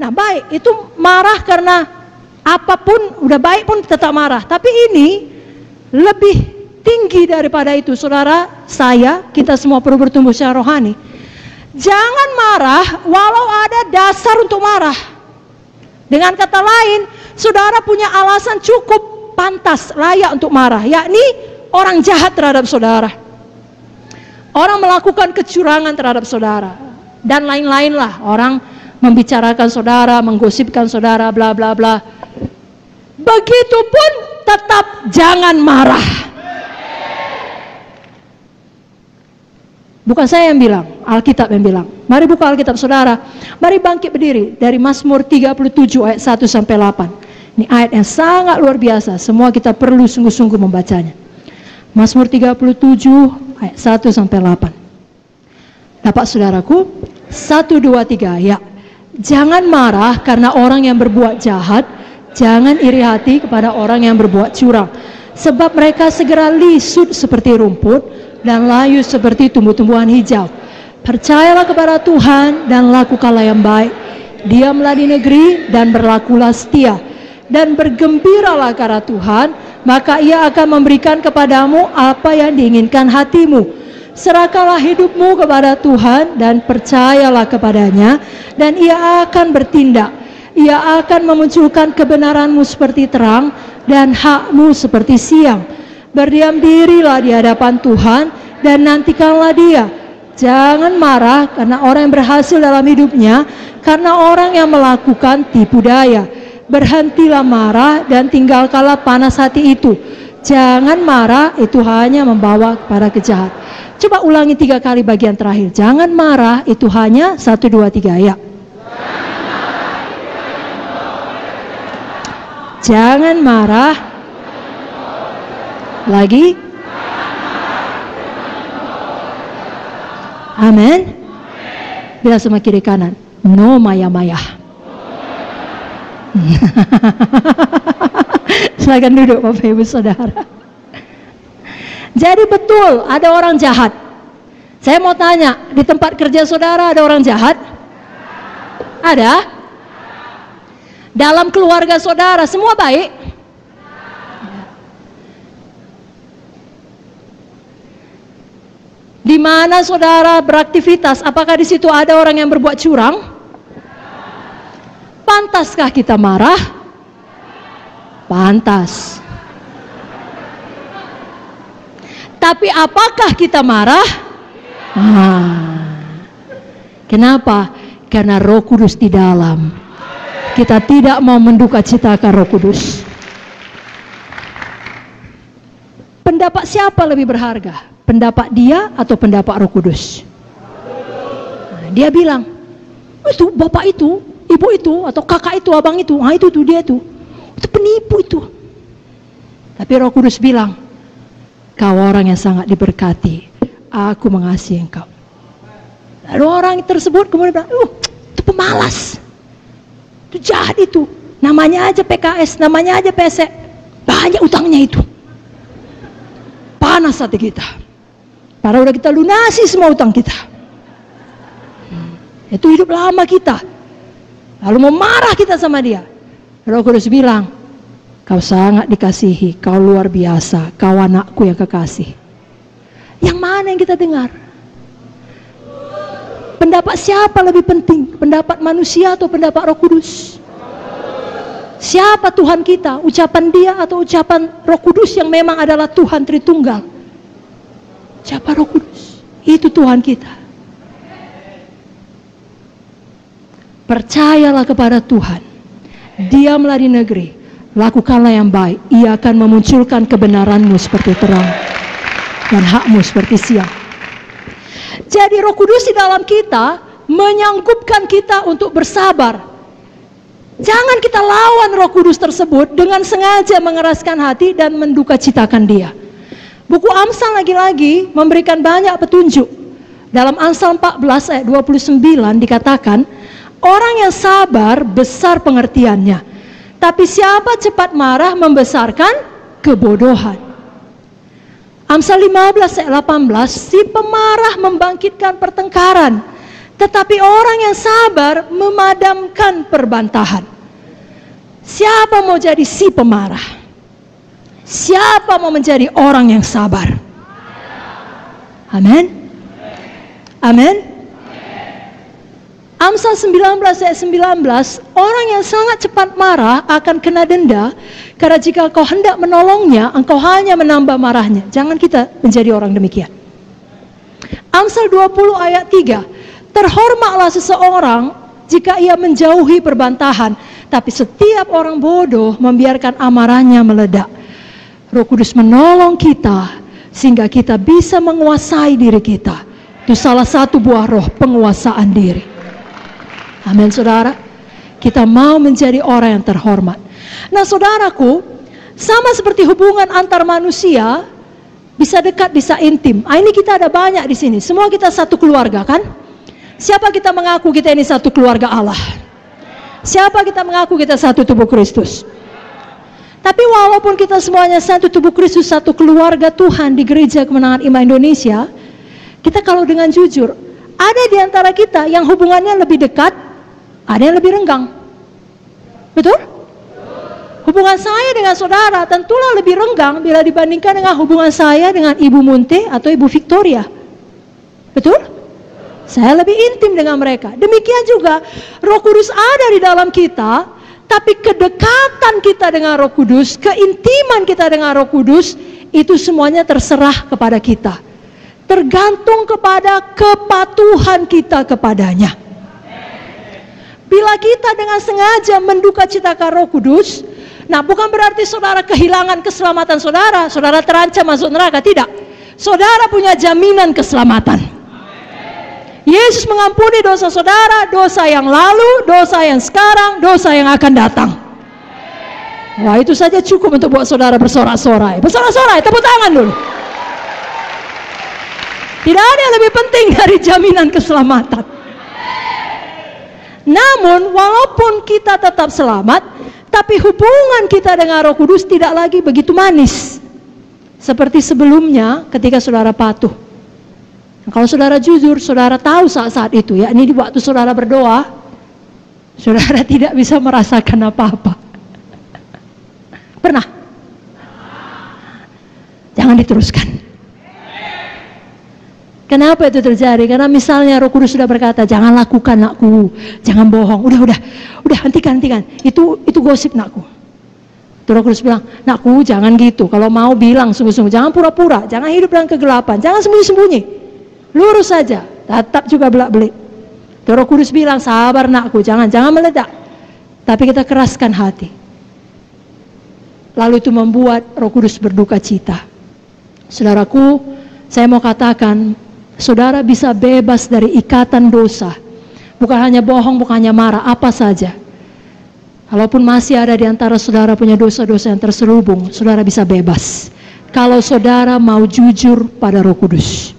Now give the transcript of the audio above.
Nah baik, itu marah karena apapun, udah baik pun tetap marah. Tapi ini lebih tinggi daripada itu, saudara, kita semua perlu bertumbuh secara rohani. Jangan marah walau ada dasar untuk marah. Dengan kata lain, saudara punya alasan cukup pantas, layak untuk marah, yakni orang jahat terhadap saudara, orang melakukan kecurangan terhadap saudara, dan lain-lain lah. Orang membicarakan saudara, menggosipkan saudara, bla bla bla. Begitupun tetap jangan marah. Bukan saya yang bilang, Alkitab yang bilang. Mari buka Alkitab saudara. Mari bangkit berdiri dari Mazmur 37 ayat 1 sampai 8. Ini ayat yang sangat luar biasa. Semua kita perlu sungguh-sungguh membacanya. Mazmur 37 ayat 1 sampai 8. Dapat saudaraku? 1, 2, 3 ya. Jangan marah karena orang yang berbuat jahat. Jangan iri hati kepada orang yang berbuat curang. Sebab mereka segera lisut seperti rumput dan layu seperti tumbuh-tumbuhan hijau. Percayalah kepada Tuhan dan lakukanlah yang baik. Diamlah di negeri dan berlakulah setia. Dan bergembiralah karena Tuhan, maka Ia akan memberikan kepadamu apa yang diinginkan hatimu. Serahkanlah hidupmu kepada Tuhan dan percayalah kepadanya, dan Ia akan bertindak. Ia akan memunculkan kebenaranmu seperti terang dan hakmu seperti siang. Berdiam dirilah di hadapan Tuhan dan nantikanlah Dia. Jangan marah karena orang yang berhasil dalam hidupnya, karena orang yang melakukan tipu daya. Berhentilah marah dan tinggalkanlah panas hati itu. Jangan marah, itu hanya membawa kepada kejahatan. Coba ulangi 3 kali bagian terakhir. Jangan marah, itu hanya 1, 2, 3 ya. Jangan marah. Lagi. Amin. Bila sama kiri kanan. No maya-maya. Silakan duduk Bapak Ibu Saudara. Jadi betul ada orang jahat. Saya mau tanya, di tempat kerja saudara ada orang jahat? Ada? Dalam keluarga saudara semua baik? Di mana saudara beraktivitas, apakah di situ ada orang yang berbuat curang? Pantaskah kita marah? Pantas. Tapi apakah kita marah? Kenapa? Karena Roh Kudus di dalam. Kita tidak mau mendukacitakan Roh Kudus. Pendapat siapa lebih berharga? Pendapat dia atau pendapat Roh Kudus? Dia bilang, itu bapak itu, ibu itu, atau kakak itu, abang itu, itu dia itu penipu itu. Tapi Roh Kudus bilang, kau orang yang sangat diberkati, aku mengasihi engkau. Lalu orang tersebut kemudian bilang, itu pemalas, itu jahat itu, namanya aja PKS, namanya aja PSE, banyak utangnya itu. Panas hati kita, padahal udah kita lunasi semua utang kita. Itu hidup lama kita, lalu memarah kita sama dia. Roh Kudus bilang, kau sangat dikasihi, kau luar biasa, kau anakku yang kekasih. Yang mana yang kita dengar? Pendapat siapa lebih penting? Pendapat manusia atau pendapat Roh Kudus? Siapa Tuhan kita? Ucapan dia atau ucapan Roh Kudus yang memang adalah Tuhan Tritunggal? Siapa Roh Kudus? Itu Tuhan kita. Percayalah kepada Tuhan. Diamlah di negeri. Lakukanlah yang baik. Ia akan memunculkan kebenaranmu seperti terang dan hakmu seperti siang. Jadi Roh Kudus di dalam kita menyanggupkan kita untuk bersabar. Jangan kita lawan Roh Kudus tersebut dengan sengaja mengeraskan hati dan mendukacitakan dia. Buku Amsal lagi-lagi memberikan banyak petunjuk. Dalam Amsal 14 ayat 29 dikatakan, orang yang sabar besar pengertiannya, tapi siapa cepat marah membesarkan kebodohan. Amsal 15 ayat 18, si pemarah membangkitkan pertengkaran, Tetapi orang yang sabar memadamkan perbantahan. Siapa mau jadi si pemarah? Siapa mau menjadi orang yang sabar? Amin. Amin. Amsal 19 ayat 19, orang yang sangat cepat marah akan kena denda, karena jika kau hendak menolongnya, engkau hanya menambah marahnya. Jangan kita menjadi orang demikian. Amsal 20 ayat 3, terhormatlah seseorang jika ia menjauhi perbantahan, tapi setiap orang bodoh membiarkan amarahnya meledak. Roh Kudus menolong kita sehingga kita bisa menguasai diri kita. Itu salah satu buah roh, penguasaan diri. Amin, saudara. Kita mau menjadi orang yang terhormat. Nah, saudaraku, sama seperti hubungan antar manusia, bisa dekat, bisa intim. Ini kita ada banyak di sini. Semua kita satu keluarga, kan? Siapa kita mengaku kita ini satu keluarga Allah? Siapa kita mengaku kita satu tubuh Kristus? Tapi walaupun kita semuanya satu tubuh Kristus, satu keluarga Tuhan di Gereja Kemenangan Iman Indonesia, kita kalau dengan jujur, ada di antara kita yang hubungannya lebih dekat, ada yang lebih renggang. Betul? Hubungan saya dengan saudara tentulah lebih renggang bila dibandingkan dengan hubungan saya dengan Ibu Munte atau Ibu Victoria. Betul? Saya lebih intim dengan mereka. Demikian juga Roh Kudus ada di dalam kita, tapi kedekatan kita dengan Roh Kudus, keintiman kita dengan Roh Kudus, itu semuanya terserah kepada kita. Tergantung kepada kepatuhan kita kepadanya. Bila kita dengan sengaja menduka citakan Roh Kudus, nah bukan berarti saudara kehilangan keselamatan saudara, saudara terancam masuk neraka, tidak. Saudara punya jaminan keselamatan. Yesus mengampuni dosa saudara, dosa yang lalu, dosa yang sekarang, dosa yang akan datang. Wah, itu saja cukup untuk buat saudara bersorak-sorai. Bersorak-sorai, tepuk tangan dulu. Tidak ada yang lebih penting dari jaminan keselamatan. Namun, walaupun kita tetap selamat, tapi hubungan kita dengan Roh Kudus tidak lagi begitu manis seperti sebelumnya ketika saudara patuh. Kalau saudara jujur, saudara tahu saat-saat itu, ya, ini di waktu saudara berdoa, saudara tidak bisa merasakan apa-apa. Pernah? Jangan diteruskan. Kenapa itu terjadi? Karena misalnya Roh Kudus sudah berkata, jangan lakukan nakku, jangan bohong. Udah, hentikan. Itu gosip nakku. Roh Kudus bilang, nakku jangan gitu. Kalau mau bilang sungguh-sungguh, jangan pura-pura, jangan hidup dalam kegelapan, jangan sembunyi-sembunyi. Lurus saja, tetap juga belak-belik. Roh Kudus bilang, sabar nakku, jangan meledak. Tapi kita keraskan hati. Lalu itu membuat Roh Kudus berduka cita. Saudaraku, saya mau katakan, saudara bisa bebas dari ikatan dosa. Bukan hanya bohong, bukan hanya marah, apa saja. Kalaupun masih ada di antara saudara punya dosa-dosa yang terselubung, saudara bisa bebas. Kalau saudara mau jujur pada Roh Kudus.